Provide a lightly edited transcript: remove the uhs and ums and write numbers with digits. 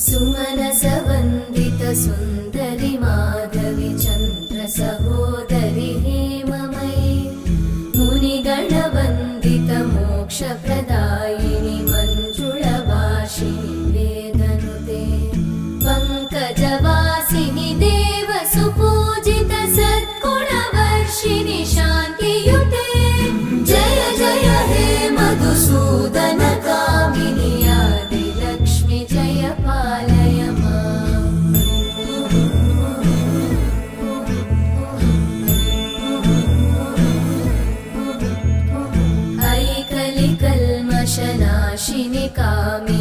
सुमनसवन्दित सुन्दरि माधवि चन्द्र सहोदरि हेममयि मुनिगणवन्दित मोक्षप्रदायिनि मञ्जुळभाषिणि वेदनुते पङ्कजवासिनि देवसुपूजित सद्गुणवर्षिणि शान्तियुते जय जय हे मधुसूदन कामिनि आदिलक्ष्मि जय पालय माम्। ऐकलिकल्मषनाशिनि कामिनि